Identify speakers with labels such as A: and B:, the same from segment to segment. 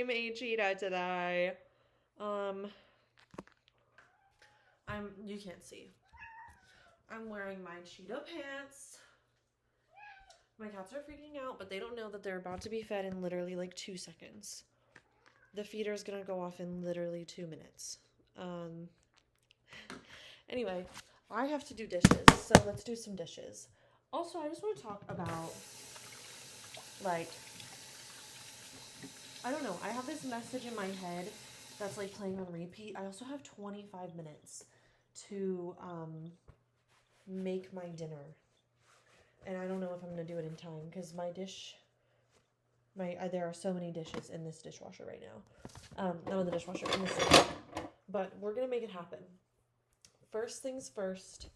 A: I'm a cheetah today. You can't see. I'm wearing my cheetah pants. My cats are freaking out, but they don't know that they're about to be fed in literally like 2 seconds. The feeder's gonna go off in literally 2 minutes. Anyway, I have to do dishes, so let's do some dishes. Also, I just want to talk about, like, I don't know, I have this message in my head that's like playing on repeat. I also have 25 minutes to make my dinner. And I don't know if I'm going to do it in time because there are so many dishes in this dishwasher right now. Not in the dishwasher, in the sink. But we're going to make it happen. First things first,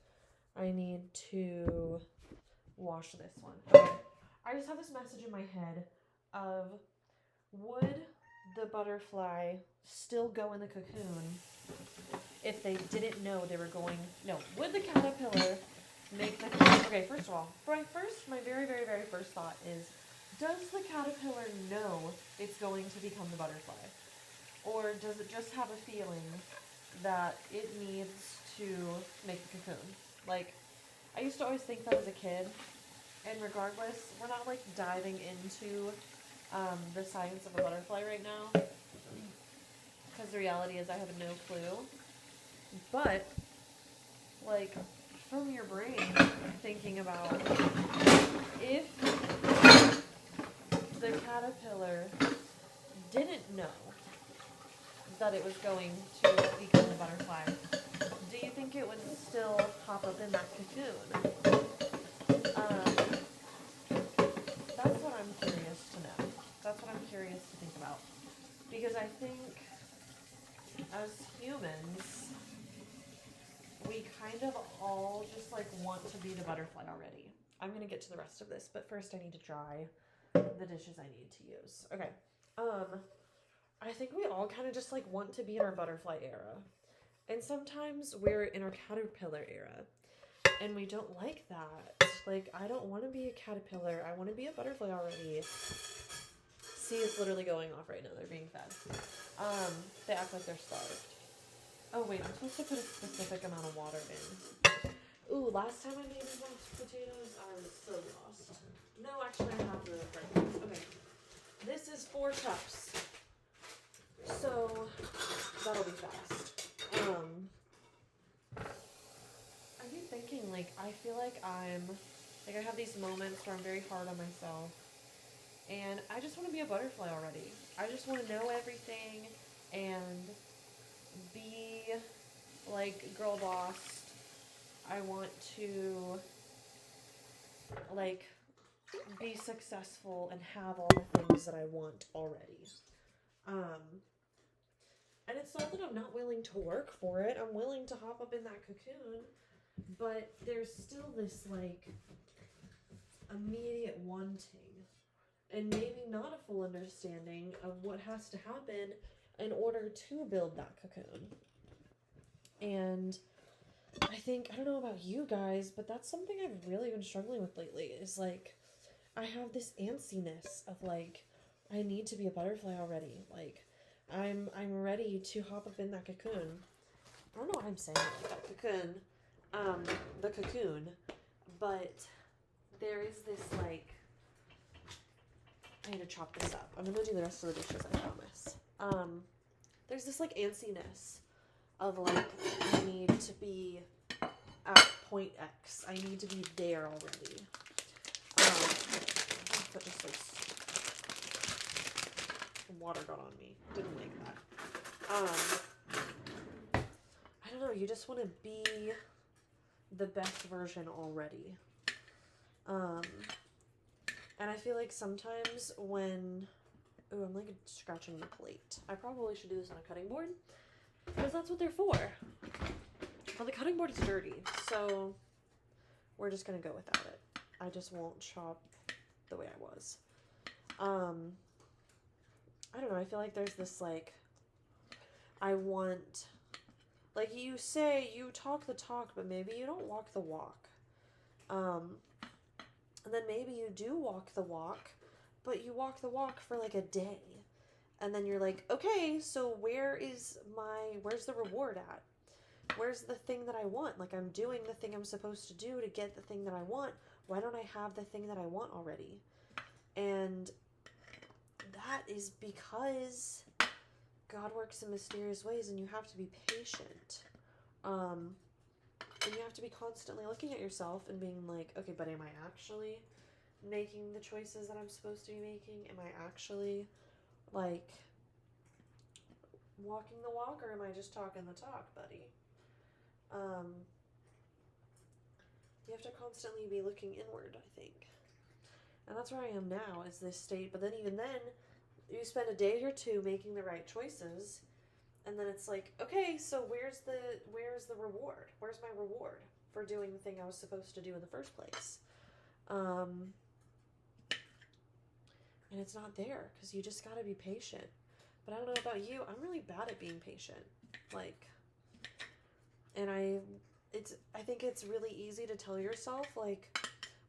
A: I need to wash this one. Okay. I just have this message in my head of, would the butterfly still go in the cocoon if they didn't know they were going... No, would the caterpillar make the... Okay, first of all, my very, very, very first thought is, does the caterpillar know it's going to become the butterfly? Or does it just have a feeling that it needs to make the cocoon? Like, I used to always think that as a kid, and regardless, we're not like diving into the science of a butterfly right now, because the reality is I have no clue. But, like, from your brain, thinking about if the caterpillar didn't know that it was going to become the butterfly, do you think it would still pop up in that cocoon? That's what I'm curious to know. That's what I'm curious to think about. Because I think as humans, we kind of all just like want to be the butterfly already. I'm going to get to the rest of this, but first I need to dry the dishes I need to use. Okay. I think we all kind of just like want to be in our butterfly era. And sometimes we're in our caterpillar era. And we don't like that. Like, I don't want to be a caterpillar. I want to be a butterfly already. See, it's literally going off right now. They're being fed. They act like they're starved. Oh, wait. I'm supposed to put a specific amount of water in. Ooh, last time I made mashed potatoes, I was so lost. No, actually, I have the right ones. Okay. This is 4 cups. So, that'll be fast. I keep thinking, like, I feel like I have these moments where I'm very hard on myself. And I just want to be a butterfly already. I just want to know everything and be, like, girl boss. I want to, like, be successful and have all the things that I want already. And it's not that I'm not willing to work for it. I'm willing to hop up in that cocoon. But there's still this, like, immediate wanting. And maybe not a full understanding of what has to happen in order to build that cocoon. And I think, I don't know about you guys, but that's something I've really been struggling with lately. Is, like, I have this antsiness of, like, I need to be a butterfly already. Like, I'm ready to hop up in that cocoon. I don't know why I'm saying it like that. Cocoon. The cocoon. But there is this, like, I need to chop this up. I'm gonna do the rest of the dishes, I promise. There's this, like, antsiness of, like, I need to be at point X. I need to be there already. But just, like, water got on me. Didn't like that. I don't know, you just want to be the best version already. And I feel like sometimes when... Ooh, I'm like scratching the plate. I probably should do this on a cutting board, because that's what they're for. Well, the cutting board is dirty, so we're just going to go without it. I just won't chop the way I was. I don't know, I feel like there's this, like, I want, like, you say you talk the talk, but maybe you don't walk the walk. And then maybe you do walk the walk, but you walk the walk for, like, a day. And then you're like, okay, so where's the reward at? Where's the thing that I want? Like, I'm doing the thing I'm supposed to do to get the thing that I want. Why don't I have the thing that I want already? And that is because God works in mysterious ways, and you have to be patient. And you have to be constantly looking at yourself and being like, okay, but am I actually making the choices that I'm supposed to be making? Am I actually, like, walking the walk, or am I just talking the talk, buddy? You have to constantly be looking inward, I think. And that's where I am now, is this state. But then even then, you spend a day or two making the right choices, and then it's like, okay, so where's the reward? Where's my reward for doing the thing I was supposed to do in the first place? And it's not there, because you just got to be patient. But I don't know about you, I'm really bad at being patient. Like, and I think it's really easy to tell yourself, like,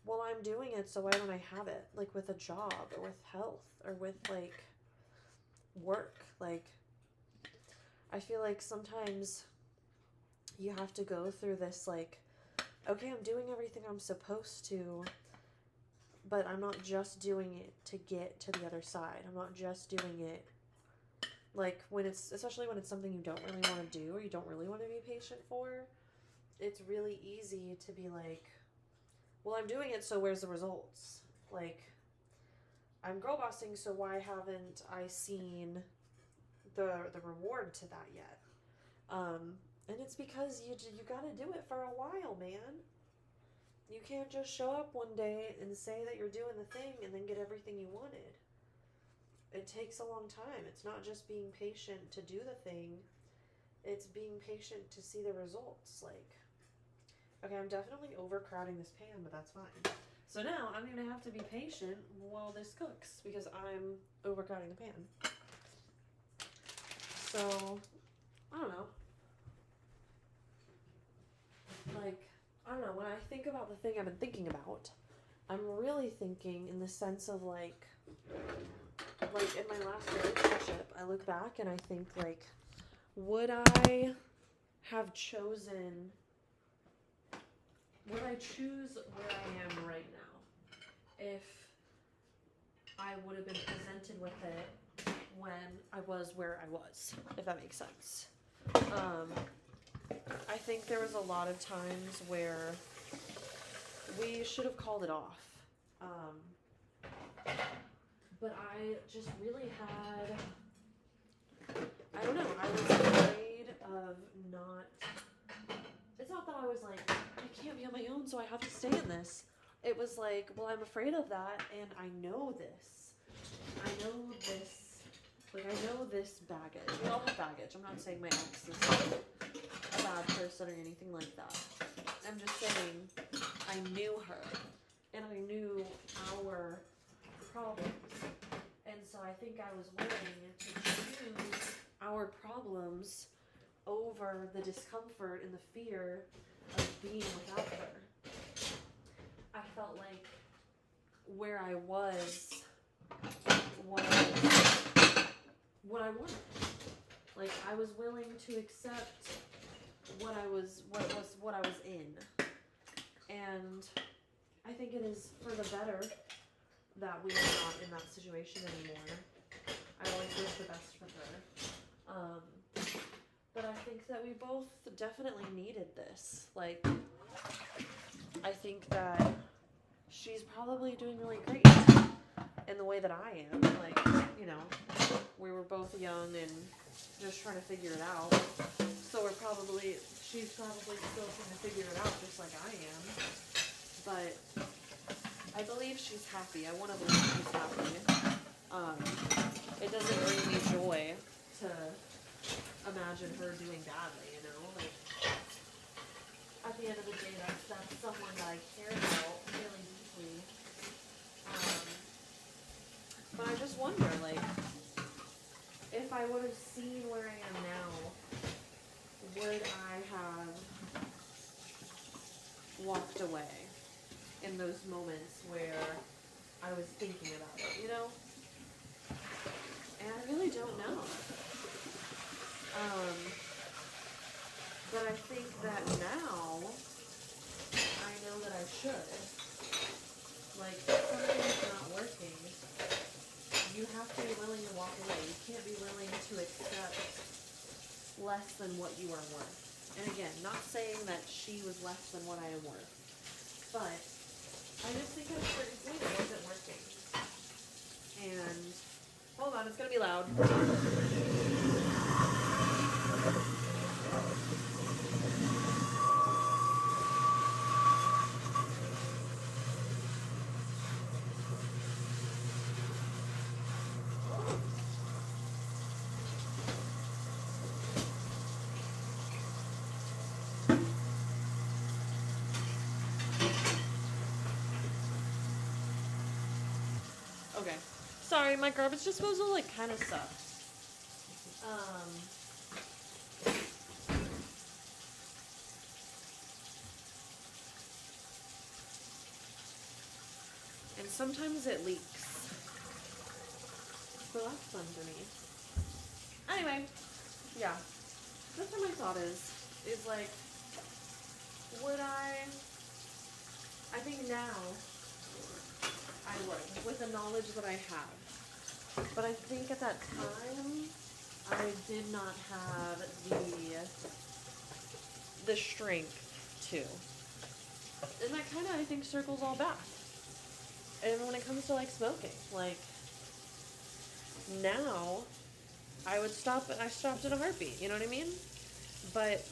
A: well, I'm doing it, so why don't I have it? Like, with a job, or with health, or with, like, work. Like, I feel like sometimes you have to go through this, like, okay, I'm doing everything I'm supposed to, but I'm not just doing it to get to the other side. I'm not just doing it, like, especially when it's something you don't really want to do, or you don't really want to be patient for, it's really easy to be like, well, I'm doing it, so where's the results? Like, I'm girl bossing, so why haven't I seen the reward to that yet? And it's because you gotta do it for a while, man. You can't just show up one day and say that you're doing the thing and then get everything you wanted. It takes a long time. It's not just being patient to do the thing. It's being patient to see the results. Like, okay, I'm definitely overcrowding this pan, but that's fine. So now I'm going to have to be patient while this cooks, because I'm overcrowding the pan. So, I don't know. Like, I don't know. When I think about the thing I've been thinking about, I'm really thinking in the sense of, like in my last relationship, I look back and I think, like, would I choose where I am right now if I would have been presented with it when I was where I was, if that makes sense. I think there was a lot of times where we should have called it off. But I just really I don't know, I was afraid of not, it's not that I was like, I can't be on my own, so I have to stay in this. It was like, well, I'm afraid of that, and I know this. I know this baggage. We all have baggage. I'm not saying my ex is a bad person or anything like that. I'm just saying I knew her, and I knew our problems. And so I think I was willing to choose our problems over the discomfort and the fear of being without her. I felt like where I was what I wanted. Like, I was willing to accept what I was in. And I think it is for the better that we are not in that situation anymore. I always wish the best for her. But I think that we both definitely needed this. Like, I think that she's probably doing really great in the way that I am. Like, you know, we were both young and just trying to figure it out. So she's probably still trying to figure it out just like I am. But I believe she's happy. I want to believe she's happy. It doesn't bring me joy to imagine her doing badly, you know? Like, at the end of the day, that's someone that I care about really deeply. But I just wonder, like, if I would have seen where I am now, would I have walked away in those moments where I was thinking about it, you know? And I really don't that now I know that I should. Like, if something's not working, you have to be willing to walk away. You can't be willing to accept less than what you are worth. And again, not saying that she was less than what I am worth, but I just think at a certain point it wasn't working. And, hold on, it's going to be loud. Okay. Sorry, my garbage disposal, like, kind of sucks. And sometimes it leaks. So that's fun for me. Anyway, yeah. That's what my thought is like, would I think now I would, with the knowledge that I have. But I think at that time, I did not have the strength to. And that kind of, I think, circles all back. And when it comes to, like, smoking, like, now, I would stop, I stopped in a heartbeat, you know what I mean? But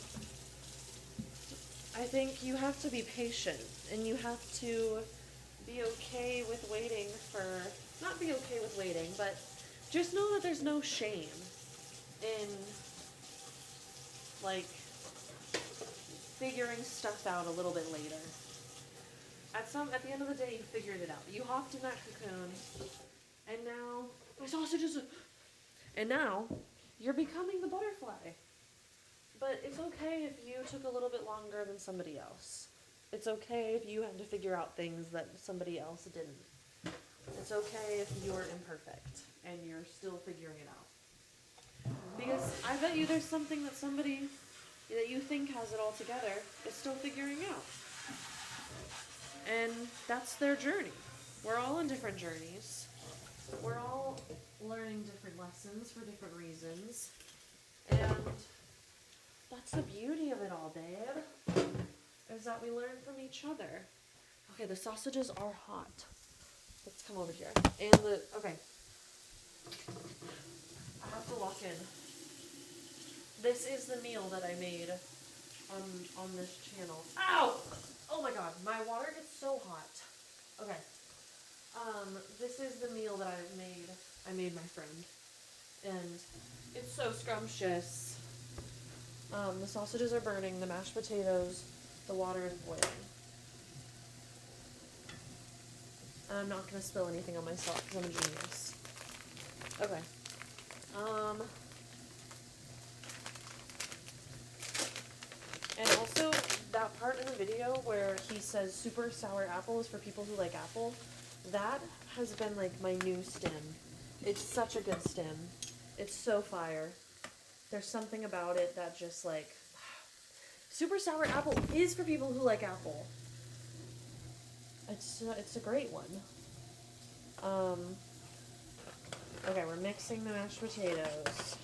A: I think you have to be patient, and you have to be okay with waiting for, not be okay with waiting, but just know that there's no shame in, like, figuring stuff out a little bit later. At the end of the day, you figured it out. You hopped in that cocoon, and now, my sausages, and now, you're becoming the butterfly. But it's okay if you took a little bit longer than somebody else. It's okay if you had to figure out things that somebody else didn't. It's okay if you're imperfect and you're still figuring it out. Because I bet you there's something that somebody that you think has it all together is still figuring out. And that's their journey. We're all on different journeys. We're all learning different lessons for different reasons. And that's the beauty of it all, babe. Is that we learn from each other. Okay, the sausages are hot. Let's come over here. And okay. I have to walk in. This is the meal that I made on this channel. Ow! Oh my god, my water gets so hot. Okay. This is the meal that I made my friend. And it's so scrumptious. The sausages are burning, the mashed potatoes, the water is boiling. And I'm not going to spill anything on myself because I'm a genius. Okay. And also, that part in the video where he says super sour apple is for people who like apple, that has been like my new stim. It's such a good stim. It's so fire. There's something about it that just like, super sour apple is for people who like apple. It's a great one. Okay, we're mixing the mashed potatoes.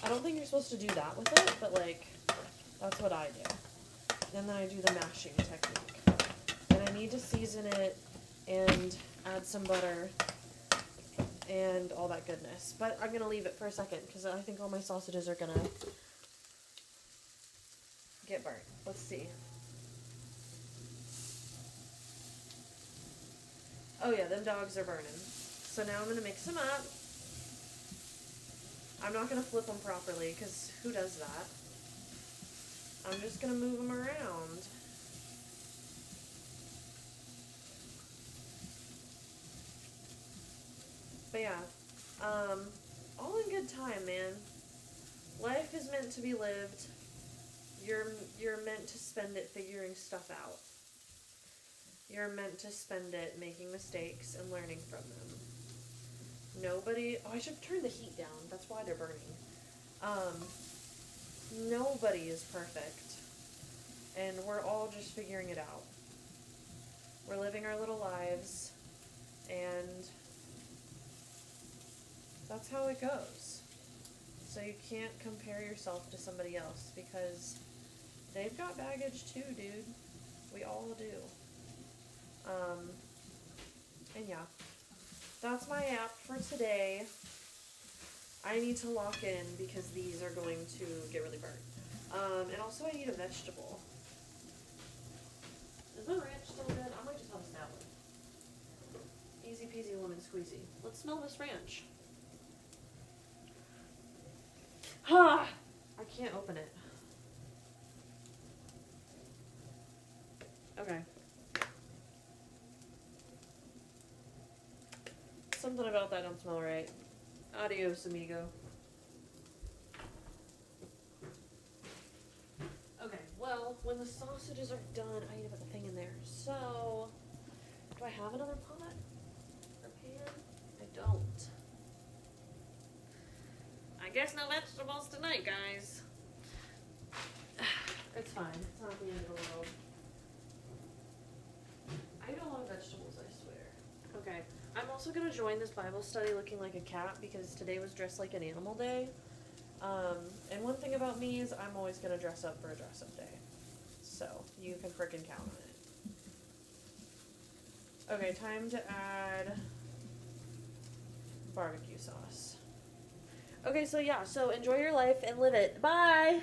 A: I don't think you're supposed to do that with it, but like, that's what I do. And then I do the mashing technique. And I need to season it and add some butter and all that goodness. But I'm going to leave it for a second because I think all my sausages are going to get burnt. Let's see. Oh yeah, them dogs are burning. So now I'm going to mix them up. I'm not going to flip them properly because who does that? I'm just going to move them around. But yeah, all in good time, man. Life is meant to be lived. You're meant to spend it figuring stuff out. You're meant to spend it making mistakes and learning from them. Nobody... Oh, I should turn the heat down. That's why they're burning. Nobody is perfect. And we're all just figuring it out. We're living our little lives. And that's how it goes. So you can't compare yourself to somebody else because they've got baggage too, dude. We all do. And yeah. That's my app for today. I need to lock in because these are going to get really burnt. And also I need a vegetable. Is my ranch still good? I might just have a salad. Easy peasy lemon squeezy. Let's smell this ranch. Ah! I can't open it. Okay. Something about that don't smell right. Adios, amigo. Okay, well, when the sausages are done, I need to put the thing in there. So, do I have another pot or pan? I don't. I guess no vegetables tonight, guys. It's fine. It's not the end of the world. I eat a lot of vegetables, I swear. Okay. I'm also going to join this Bible study looking like a cat because today was dressed like an animal day. And one thing about me is I'm always going to dress up for a dress-up day. So, you can frickin' count on it. Okay, time to add barbecue sauce. Okay, so yeah, so enjoy your life and live it. Bye!